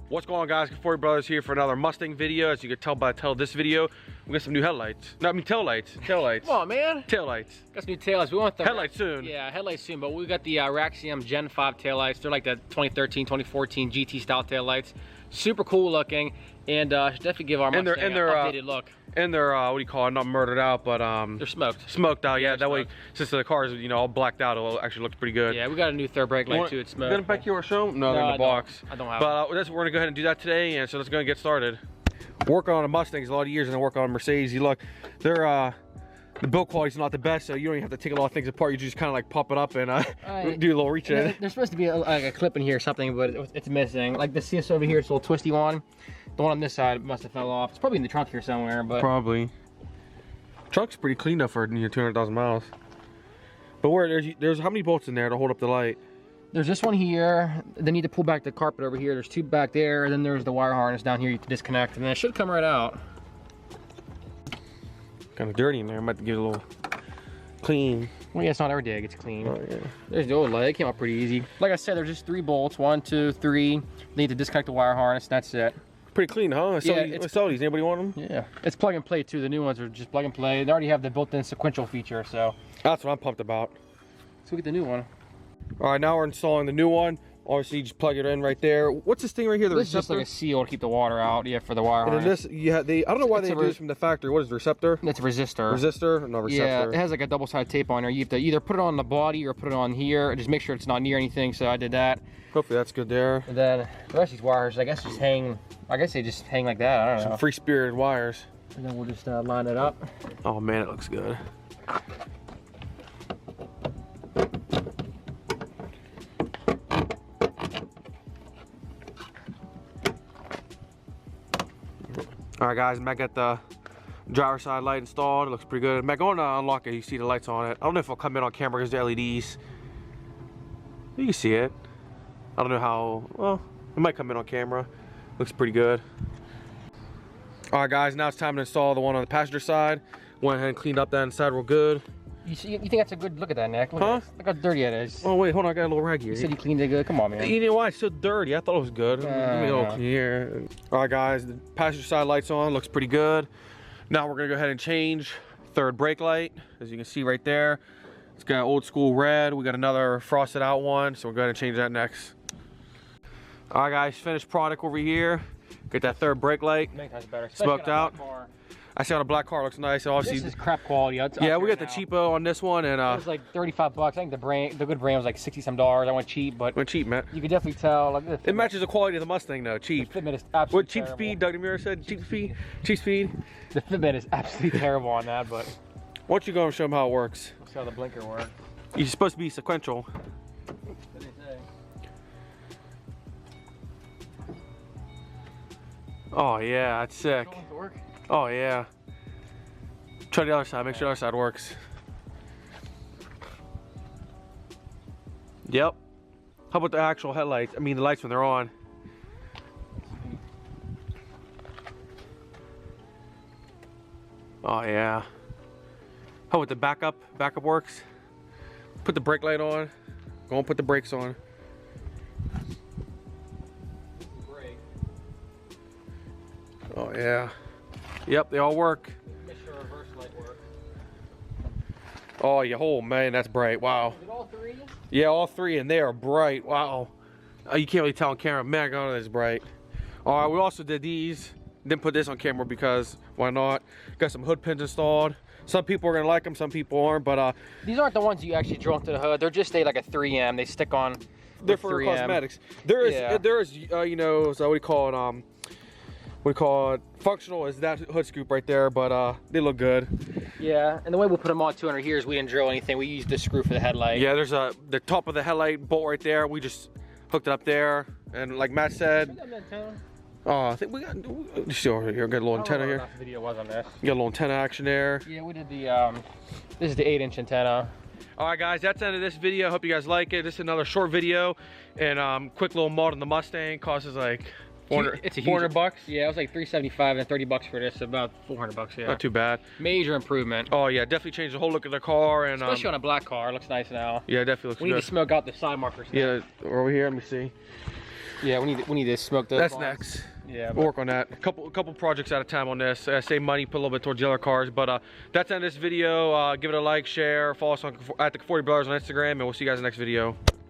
What's going on, guys? Good Brothers here for another Mustang video. As you can tell by the title of this video, we got some new headlights. No, I mean tail lights. Tail lights. Come on, man. Tail lights. Got some new tail lights. We want the headlights soon. Yeah, headlights soon. But we got the Raxiom Gen5 tail lights. They're like the 2013, 2014 GT style tail lights. Super cool looking, and should definitely give our Mustang an updated look. And they're what do you call it? Not murdered out, but they're smoked. Smoked out, yeah. That way, since the car is all blacked out, it'll actually look pretty good. Yeah, we got a new third brake light too. It's smoked. Gonna back you or show? No, they're in the box. I don't have. But we're gonna go ahead and do that today, and so let's go and get started. Working on a Mustang is a lot of years, and working on a Mercedes. You look, they're the build quality's not the best, so you don't even have to take a lot of things apart. You just kind of like pop it up and do a little reach in it. There's supposed to be like a clip in here or something, but it's missing. Like the CS over here, it's a little twisty one. The one on this side must have fell off. It's probably in the trunk here somewhere, but probably. Trunk's pretty clean up for 200,000 miles. But there's how many bolts in there to hold up the light? There's this one here. They need to pull back the carpet over here. There's two back there, and then there's the wire harness down here you can disconnect, and then it should come right out. Kind of dirty in there. I might have to give it a little clean. Well, yeah, it's not every day it gets clean. Oh, yeah. There's the old light. It came out pretty easy. Like I said, there's just 3 bolts. 1, 2, 3. They need to disconnect the wire harness. That's it. Pretty clean, huh? Yeah, it's these. Anybody want them? Yeah. It's plug and play too. The new ones are just plug and play. They already have the built-in sequential feature, so. That's what I'm pumped about. Let's look at the new one. All right, now we're installing the new one. Obviously, you just plug it in right there. What's this thing right here? The this receptor? is just like a seal to keep the water out. Yeah, for the wire harness. And this, I don't know why they do this from the factory. What is the receptor? It's a resistor. Resistor? No, receptor. Yeah, it has like a double-sided tape on there. You have to either put it on the body or put it on here. Just make sure it's not near anything. So I did that. Hopefully that's good there. And then the rest of these wires, I guess, just hang. I guess they just hang like that. I don't know. Some free-spirited wires. And then we'll just line it up. Oh man, it looks good. All right, guys, Matt got the driver's side light installed. It looks pretty good. Matt, go on unlock it. You see the lights on it. I don't know if it'll come in on camera because the LEDs. You can see it. I don't know how. Well, it might come in on camera. Looks pretty good. All right, guys, now it's time to install the one on the passenger side. Went ahead and cleaned up that inside real good. You think that's a good look at that, Nick? Look huh? Look how dirty it is. Oh wait, hold on, I got a little rag here. You said you cleaned it good. Come on, man. You know why it's so dirty? I thought it was good. Let me go here. All right, guys, the passenger side lights on. Looks pretty good. Now we're gonna go ahead and change third brake light. As you can see right there, it's got old school red. We got another frosted out one, so we're gonna change that next. All right, guys, finished product over here. Get that third brake light. Many times better. Smoked out. I see on a black car, looks nice. Obviously, this is crap quality. Yeah, we got the cheapo on this one, and it was like 35 bucks. I think the good brand was like 60 some dollars. I went cheap, but cheap, man. You could definitely tell. Like, it matches the quality of the Mustang, though. Cheap. The fitment is absolutely what cheap terrible. Speed? Doug DeMuro said cheap speed. Cheap speed. The fitment is absolutely terrible on that, but. Why don't you go and show them how it works? Let's see how the blinker works. You're supposed to be sequential. What do they say? Oh yeah, that's sick. Oh yeah. Try the other side, make sure the other side works. Yep. How about the actual headlights? I mean the lights when they're on. Oh yeah. How about the backup? Backup works. Put the brake light on. Go and put the brakes on. Oh yeah. Yep, they all work. Make sure reverse light works. Oh, yeah, oh man, that's bright. Wow. Is it all 3? Yeah, all 3, and they are bright. Wow. You can't really tell on camera. Man, God, that's bright. All right, we also did these. Didn't put this on camera because why not? Got some hood pins installed. Some people are gonna like them, some people aren't. But these aren't the ones you actually drill into the hood. They're just like a 3M. They stick on. They're for 3M. Cosmetics. There is, you know, so what do you call it? What do you call it? Functional is that hood scoop right there, but they look good. Yeah, and the way we put them on 200 here is we didn't drill anything. We used this screw for the headlight. Yeah, there's the top of the headlight bolt right there. We just hooked it up there, and like Matt said. Oh, I think we got. Still here, got a little antenna here. The video was on this. You got a little antenna action there. Yeah, we did the. This is the 8-inch antenna. All right, guys, that's the end of this video. I hope you guys like it. This is another short video, and quick little mod on the Mustang. Costs us like 400. It's a huge, 400 bucks. Yeah, it was like $375 and 30 bucks for this. About 400 bucks. Yeah. Not too bad. Major improvement. Oh yeah, definitely changed the whole look of the car, and especially on a black car, it looks nice now. Yeah, it definitely looks good. We need to smoke out the side markers. Yeah, over here. Let me see. Yeah, we need to smoke those. That's bonds. next. Yeah, we'll work on that. A couple projects at a time on this. Save money, put a little bit towards the other cars. But that's the end of this video. Give it a like, share, follow us at the 40 Brothers on Instagram, and we'll see you guys in the next video.